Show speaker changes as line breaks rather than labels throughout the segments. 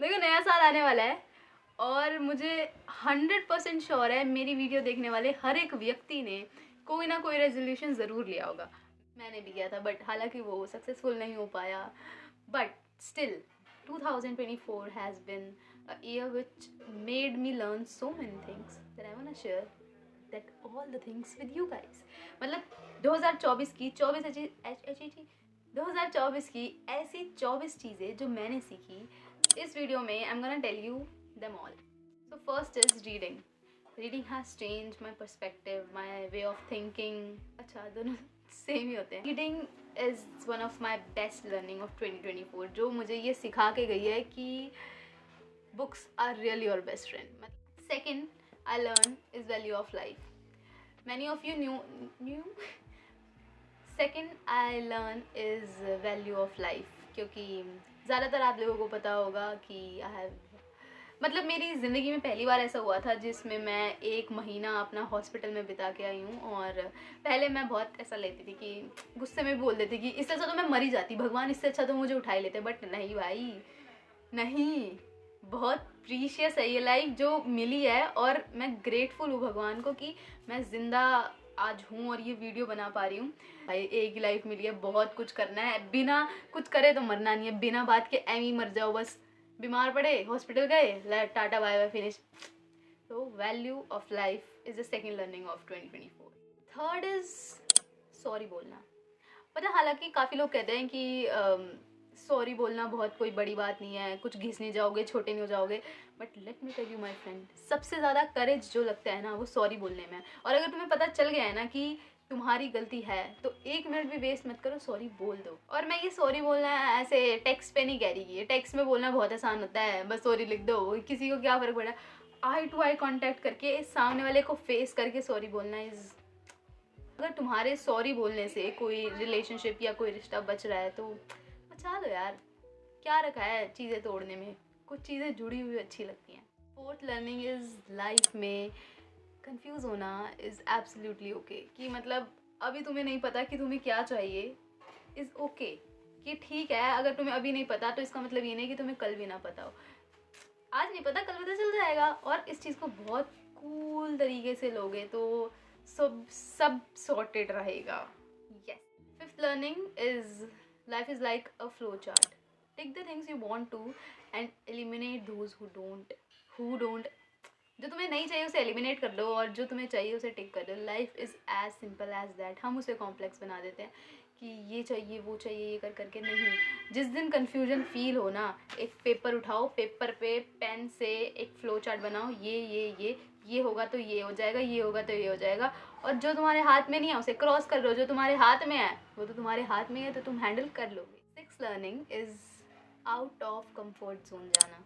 देखो नया साल आने वाला है और मुझे 100% श्योर है मेरी वीडियो देखने वाले हर एक व्यक्ति ने कोई ना कोई रेजोल्यूशन ज़रूर लिया होगा। मैंने भी किया था बट हालांकि वो सक्सेसफुल नहीं हो पाया। But still 2024 has been a year which made me learn so many things that I want to share that all the things with you guys। मतलब 2024 की 2024 की ऐसी 24 चीज़ें जो मैंने सीखी इस वीडियो में I am gonna tell you them all. So first is reading. Reading has change my perspective, my way of thinking. अच्छा दोनों सेम ही होते हैं। Reading is one of my best learning of 2024 जो मुझे ये सिखा के गई है कि books are really your best friend। Second, I learn is value of life। Many of you knew Second, I learn is value of life क्योंकि ज़्यादातर आप लोगों को पता होगा कि I have मतलब मेरी ज़िंदगी में पहली बार ऐसा हुआ था जिसमें मैं 1 महीना अपना हॉस्पिटल में बिता के आई हूँ। और पहले मैं बहुत ऐसा लेती थी कि गुस्से में बोल देती कि इससे अच्छा तो मैं मर ही जाती, भगवान इससे अच्छा तो मुझे उठा ही लेते। बट नहीं भाई नहीं, बहुत प्रीशियस है ये लाइफ जो मिली है और मैं ग्रेटफुल हूँ भगवान को कि मैं ज़िंदा आज हूँ और ये वीडियो बना पा रही हूँ। भाई एक ही लाइफ मिली है, बहुत कुछ करना है, बिना कुछ करे तो मरना नहीं है, बिना बात के एम ही मर जाओ बस। बीमार पड़े हॉस्पिटल गए, टाटा बाय बाय फिनिश। तो value of life is the second learning of 2024। Third is sorry बोलना। पता हालांकि काफ़ी लोग कहते हैं कि सॉरी बोलना बहुत कोई बड़ी बात नहीं है, कुछ घिस नहीं जाओगे, छोटे नहीं हो जाओगे। But let me tell you my friend, सबसे ज़्यादा करेज जो लगता है ना वो सॉरी बोलने में। और अगर तुम्हें पता चल गया है ना कि तुम्हारी गलती है तो 1 मिनट भी वेस्ट मत करो, सॉरी बोल दो। और मैं ये सॉरी बोलना ऐसे टेक्स्ट पे नहीं कह रही कि टेक्स्ट में बोलना बहुत आसान होता है, बस सॉरी लिख दो, किसी को क्या फ़र्क पड़ा। आई टू आई कॉन्टैक्ट करके सामने वाले को फेस करके सॉरी बोलना इज़। अगर तुम्हारे सॉरी बोलने से कोई रिलेशनशिप या कोई रिश्ता बच रहा है तो बचा लो यार, क्या रखा है चीज़ें तोड़ने में, कुछ चीज़ें जुड़ी हुई अच्छी लगती हैं। फोर्थ लर्निंग इज़ लाइफ में कंफ्यूज होना इज़ एब्सोल्युटली ओके। कि मतलब अभी तुम्हें नहीं पता कि तुम्हें क्या चाहिए इज़ ओके। कि ठीक है अगर तुम्हें अभी नहीं पता तो इसका मतलब ये नहीं कि तुम्हें कल भी ना पता हो। आज नहीं पता कल पता चल जाएगा और इस चीज़ को बहुत कूल तरीके से लोगे तो सब सॉर्टेड रहेगा। Yes. Fifth learning is life is like a flow chart। Take the things you want to and eliminate those who don't। जो तुम्हें नहीं चाहिए उसे एलिमिनेट कर दो और जो तुम्हें चाहिए उसे टिक कर दो। Life is as simple as that. हम उसे कॉम्प्लेक्स बना देते हैं कि ये चाहिए वो चाहिए ये कर करके। नहीं, जिस दिन कन्फ्यूजन फील हो ना, एक पेपर उठाओ, पेपर पे पेन से एक फ्लो चार्ट बनाओ, ये होगा तो ये हो जाएगा, ये होगा तो ये हो जाएगा। और जो तुम्हारे हाथ में नहीं है उसे क्रॉस कर लो, जो तुम्हारे हाथ में है वो तो तुम्हारे हाथ में है तो तुम हैंडल कर लोगे। Sixth learning is out of comfort zone जाना।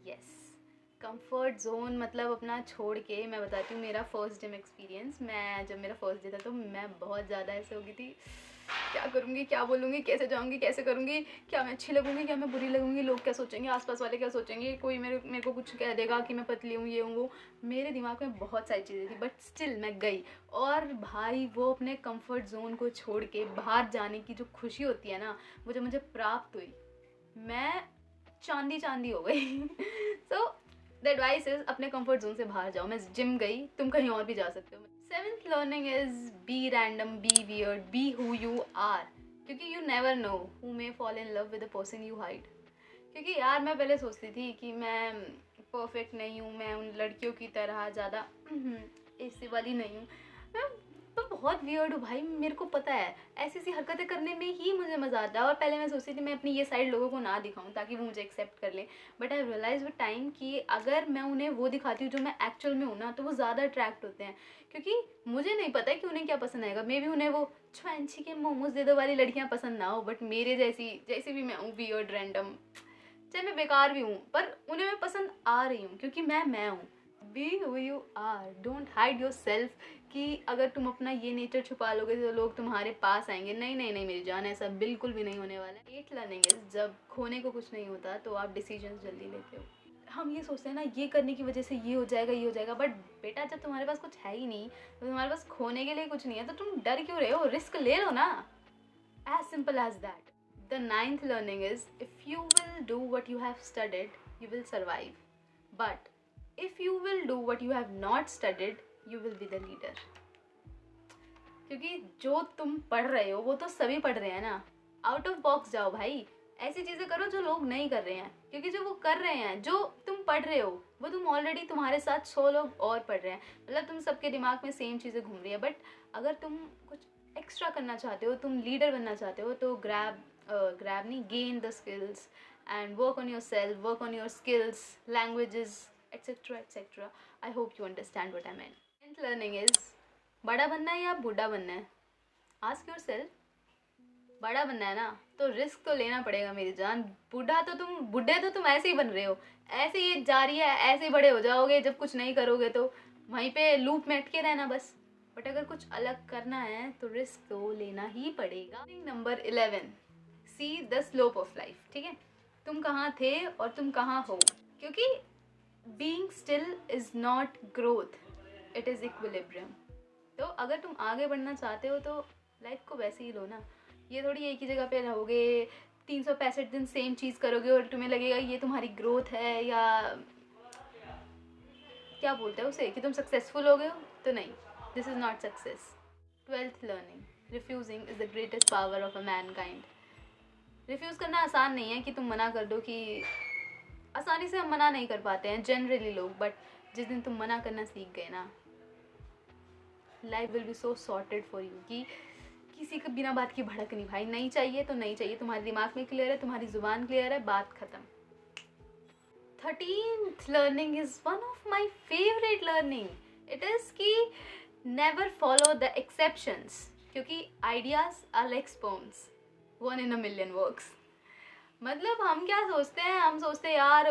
यस, कंफर्ट जोन मतलब अपना छोड़ के। मैं बताती हूँ मेरा फर्स्ट जिम एक्सपीरियंस। मैं जब मेरा फर्स्ट डे था तो मैं बहुत ज़्यादा ऐसे हो गई थी, क्या करूँगी, क्या बोलूँगी, कैसे जाऊँगी, कैसे करूँगी, क्या मैं अच्छी लगूँगी, क्या मैं बुरी लगूँगी, लोग क्या सोचेंगे, आसपास वाले क्या सोचेंगे, कोई मेरे को कुछ कह देगा कि मैं पतली हूँ, ये हूँ वो। मेरे दिमाग में बहुत सारी चीज़ें थी बट स्टिल मैं गई। और भाई वो अपने कंफर्ट जोन को छोड़ के बाहर जाने की जो खुशी होती है ना, वो जब मुझे प्राप्त हुई मैं चांदी हो गई। सो द एडवाइस इज अपने कंफर्ट जोन से बाहर जाओ। मैं जिम गई, तुम कहीं और भी जा सकते हो। Seventh learning is be random, be weird, be who you are. क्योंकि you never know who may fall in love with the person you hide. क्योंकि यार मैं पहले सोचती थी कि मैं परफेक्ट नहीं हूँ, मैं उन लड़कियों की तरह ज़्यादा ऐसी वाली नहीं हूँ। मैं तो बहुत वियर्ड हूँ भाई, मेरे को पता है ऐसी ऐसी हरकतें करने में ही मुझे मज़ा आता है। और पहले मैं सोचती थी मैं अपनी ये साइड लोगों को ना दिखाऊं ताकि वो मुझे एक्सेप्ट कर लें। But I realise with time कि अगर मैं उन्हें वो दिखाती हूँ जो मैं एक्चुअल में हूँ ना तो वो ज़्यादा अट्रैक्ट होते हैं। क्योंकि मुझे नहीं पता कि उन्हें क्या पसंद आएगा। मे बी उन्हें वो छुआंछी के मोमोज दे दो वाली लड़कियाँ पसंद ना हो, बट मेरे जैसी भी मैं हूँ, वियर्ड, रैंडम, चाहे मैं बेकार भी हूँ पर उन्हें मैं पसंद आ रही हूँ क्योंकि मैं हूँ। Be who you are, don't hide yourself. कि अगर तुम अपना ये नेचर छुपा लोगे तो लोग तुम्हारे पास आएंगे। नहीं नहीं नहीं मेरी जान, ऐसा बिल्कुल भी नहीं होने वाला है। एट लर्निंग इज जब खोने को कुछ नहीं होता तो आप डिसीजन जल्दी लेते हो। हम ये सोचते हैं ना ये करने की वजह से ये हो जाएगा ये हो जाएगा, बट बेटा जब तुम्हारे पास कुछ है ही नहीं, तो तुम्हारे पास खोने के लिए कुछ नहीं है, तो तुम डर क्यों रहे हो? रिस्क ले लो ना, as simple as that. The ninth learning is, if you will do what you have studied, you will survive. But if you will do what you have not studied, you will be the leader. क्योंकि जो तुम पढ़ रहे हो वो तो सभी पढ़ रहे हैं ना. आउट ऑफ बॉक्स जाओ भाई. ऐसी चीज़ें करो जो लोग नहीं कर रहे हैं, क्योंकि जो वो कर रहे हैं, जो तुम पढ़ रहे हो, वो तुम ऑलरेडी तुम्हारे साथ 100 लोग और पढ़ रहे हैं. मतलब तुम सबके दिमाग में सेम चीज़ें घूम रही है. बट अगर तुम कुछ एक्स्ट्रा करना चाहते हो, तुम लीडर बनना चाहते हो, तो ग्रैब नहीं, gain the skills and work on your self, work on your skills, languages, etcetera etcetera. I hope you understand what I mean. 10th learning is, बड़ा बनना है या बूढ़ा बनना है? Ask your self. बड़ा बनना है ना, तो रिस्क तो लेना पड़ेगा मेरी जान. बूढ़े तो तुम ऐसे ही बन रहे हो. ऐसे ही जा रही है, ऐसे ही बड़े हो जाओगे. जब कुछ नहीं करोगे तो वहीं पे लूप में अटके रहना बस. बट अगर कुछ अलग करना है तो रिस्क तो लेना ही पड़ेगा. Number 11, see the slope of life. ठीक है, तुम कहाँ थे और तुम कहाँ हो. क्योंकि being still is not growth, it is equilibrium. तो अगर तुम आगे बढ़ना चाहते हो तो लाइफ को वैसे ही लो ना. ये थोड़ी एक ही जगह पे रहोगे, 365 दिन सेम चीज़ करोगे और तुम्हें लगेगा ये तुम्हारी ग्रोथ है, या क्या बोलते हैं उसे, कि तुम सक्सेसफुल हो गए हो. तो नहीं, this is not success. 12th learning, refusing is the greatest power of a man kind. Refuse करना आसान नहीं है कि तुम मना कर दो. कि आसानी से हम मना नहीं कर पाते हैं जनरली लोग. बट जिस दिन तुम मना करना सीख गए ना, life will be so sorted for you. कि किसी के बिना बात की भड़क नहीं भाई. नहीं चाहिए तो नहीं चाहिए. तुम्हारे दिमाग में क्लियर है, तुम्हारी जुबान क्लियर है, बात खत्म. 13th learning is one of my favourite learning. It is कि नेवर फॉलो द एक्सेप्शंस. क्योंकि ideas are like sperms, 1 in a million works. मतलब हम क्या सोचते हैं, हम सोचते हैं यार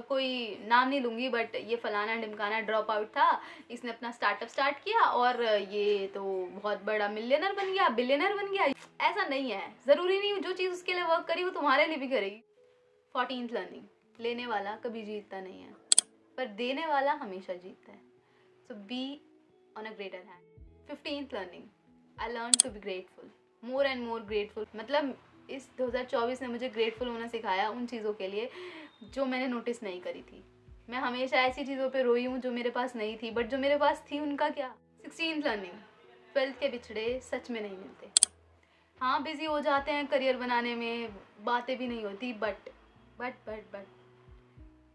कोई नाम नहीं लूँगी, बट ये फलाना ढिमकाना ड्रॉप आउट था, इसने अपना स्टार्टअप स्टार्ट किया और ये तो बहुत बड़ा मिलियनर बन गया, बिलियनर बन गया. ऐसा नहीं है. ज़रूरी नहीं जो चीज़ उसके लिए वर्क करी वो तुम्हारे लिए भी करेगी. 14th लर्निंग, लेने वाला कभी जीतता नहीं है, पर देने वाला हमेशा जीतता है. So be on a greater hand. 15th learning, I learn to be grateful, more and more grateful. मतलब इस 2024 ने मुझे ग्रेटफुल होना सिखाया उन चीज़ों के लिए जो मैंने नोटिस नहीं करी थी. मैं हमेशा ऐसी चीज़ों पे रोई हूँ जो मेरे पास नहीं थी, बट जो मेरे पास थी उनका क्या. 16th लर्निंग, 12th के बिछड़े सच में नहीं मिलते. हाँ, बिज़ी हो जाते हैं करियर बनाने में, बातें भी नहीं होती. बट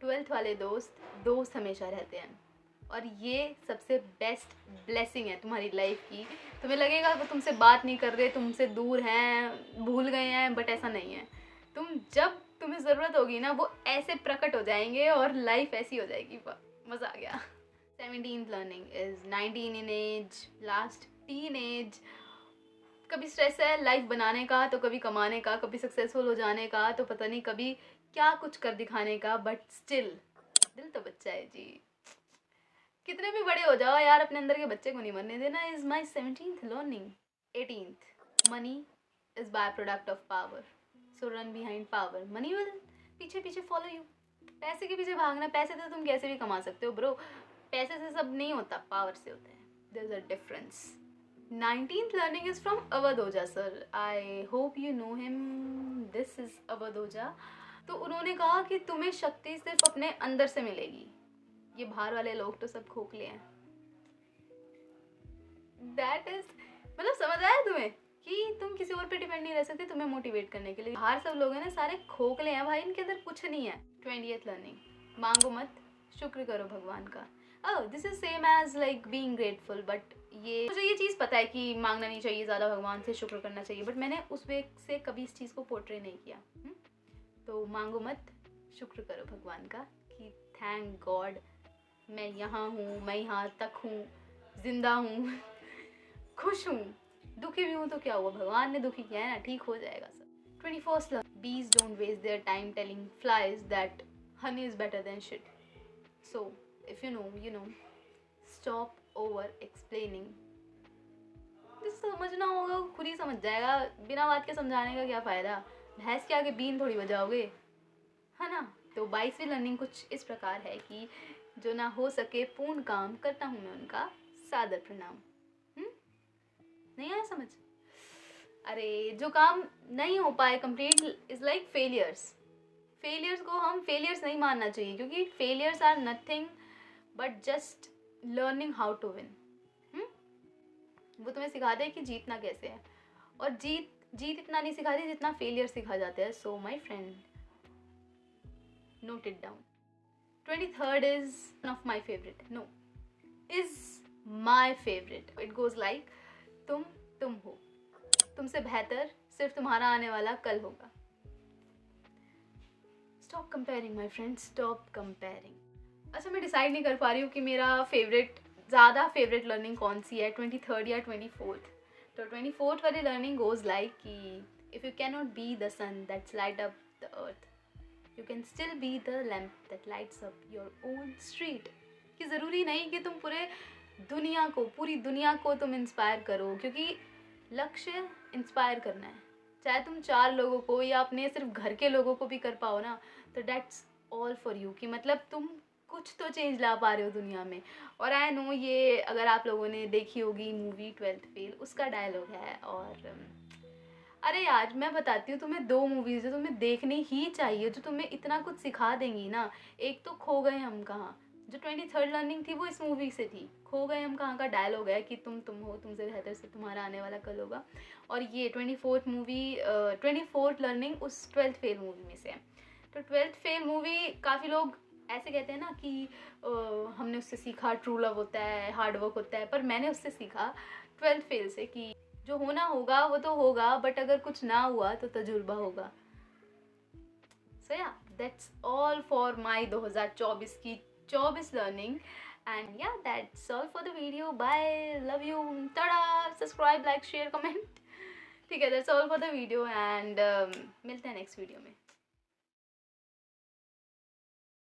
12th वाले दोस्त हमेशा रहते हैं. और ये सबसे बेस्ट ब्लेसिंग है तुम्हारी लाइफ की. तुम्हें लगेगा वो तुमसे बात नहीं कर रहे, तुमसे दूर हैं, भूल गए हैं, बट ऐसा नहीं है. जब तुम्हें ज़रूरत होगी ना, वो ऐसे प्रकट हो जाएंगे और लाइफ ऐसी हो जाएगी. मज़ा आ गया. 17th learning is 19 in age, last teenage. कभी स्ट्रेस है लाइफ बनाने का, तो कभी कमाने का, कभी सक्सेसफुल हो जाने का, तो पता नहीं कभी क्या कुछ कर दिखाने का. बट स्टिल दिल तो बच्चा है जी. कितने भी बड़े हो जाओ यार, अपने अंदर के बच्चे को नहीं मरने देना. Is my 17th learning. 18th, money is by product of power, so run behind power. Money will पीछे पीछे फॉलो यू. पैसे के पीछे भागना, पैसे तो तुम कैसे भी कमा सकते हो ब्रो. पैसे से सब नहीं होता, पावर से होता है. There is a difference. 19th learning is from Awadh Ojha sir. I hope you know him. This is Awadh Ojha. तो उन्होंने कहा कि तुम्हें शक्ति सिर्फ अपने अंदर से मिलेगी. ये बाहर वाले लोग तो सब खोखले हैं. दैट इज, मतलब समझ आया तुम्हें कि तुम किसी और पे डिपेंड नहीं रह सकते तुम्हें मोटिवेट करने के लिए. बाहर सब लोग हैं ना, सारे खोखले हैं भाई, इनके अंदर कुछ नहीं है. 20th लर्निंग, मांगो मत, शुक्र करो भगवान का. This is same as like being grateful. But मुझे ये चीज़ पता है कि मांगना नहीं चाहिए ज़्यादा, भगवान से शुक्र करना चाहिए. बट मैंने उस वे से कभी इस चीज़ को पोर्ट्रे नहीं किया. तो मांगो मत, शुक्र करो भगवान का कि थैंक गॉड मैं यहाँ हूँ, मैं यहाँ तक हूँ, जिंदा हूँ, खुश हूँ. दुखी भी हूँ तो क्या हुआ, भगवान ने दुखी किया है ना, ठीक हो जाएगा सब. 21st learning, bees don't waste their time telling flies that honey is better than shit. So if you know, you know. Stop over explaining. जिसे समझना होगा वो खुद ही समझ जाएगा. बिना बात के समझाने का क्या फ़ायदा. भैंस के आगे बीन थोड़ी बजाओगे, है ना. तो 22वीं लर्निंग कुछ इस प्रकार है कि जो ना हो सके पूर्ण काम करता हूँ मैं उनका सादर प्रणाम. नहीं आया समझ. अरे जो काम नहीं हो पाए complete is like failures. Failures को हम फेलियर्स नहीं मानना चाहिए, क्योंकि failures are nothing but just learning how to win. वो तुम्हें सिखाते हैं कि जीतना कैसे है, और जीत इतना नहीं सिखाती जितना फेलियर सिखा जाते हैं। So my friend, note it down. 23rd is one of my favourite, no is my favourite. It goes like, तुम हो, तुमसे बेहतर सिर्फ तुम्हारा आने वाला कल होगा। Stop comparing my friend, stop comparing. अच्छा, मैं डिसाइड नहीं कर पा रही हूँ कि मेरा ज़्यादा फेवरेट लर्निंग कौन सी है, 23rd या 24th। तो 24th वाली लर्निंग गोज लाइक कि if you can not be the sun that's light up the earth, you can still be the lamp that lights up your own street. कि ज़रूरी नहीं कि तुम पूरी दुनिया को तुम इंस्पायर करो, क्योंकि लक्ष्य इंस्पायर करना है। चाहे तुम 4 लोगों को या अपने सिर्फ घर के लोगों को भी कर पाओ ना, तो दैट्स ऑल फॉर यू। कि मतलब तुम कुछ तो चेंज ला पा रहे हो दुनिया में। और आई नो, ये अगर आप लोगों ने देखी होगी मूवी 12th फेल, उसका डायलॉग है। और अरे यार, मैं बताती हूँ तुम्हें 2 मूवीज़ जो तुम्हें देखनी ही चाहिए, जो तुम्हें इतना कुछ सिखा देंगी ना। एक तो खो गए हम कहाँ, जो 23rd लर्निंग थी वो इस मूवी से थी। खो गए हम कहाँ का डायलॉग है कि तुम हो, तुमसे बेहतर से तुम्हारा आने वाला कल होगा। और ये 24th लर्निंग उस 12th फेल मूवी में से है। तो 12th फेल मूवी, काफ़ी लोग ऐसे कहते हैं ना कि हमने उससे सीखा ट्रू लव होता है, हार्ड वर्क होता है। पर मैंने उससे सीखा 12th फेल से कि जो होना होगा वो तो होगा, बट अगर कुछ ना हुआ तो तजुर्बा होगा। सो या, दैट्स ऑल फॉर माई 2024 की 24 learning. And yeah, that's all for the video. Bye, love you, tata, subscribe, like, share, comment. ठीक है, that's all for the video, and मिलते हैं नेक्स्ट वीडियो में।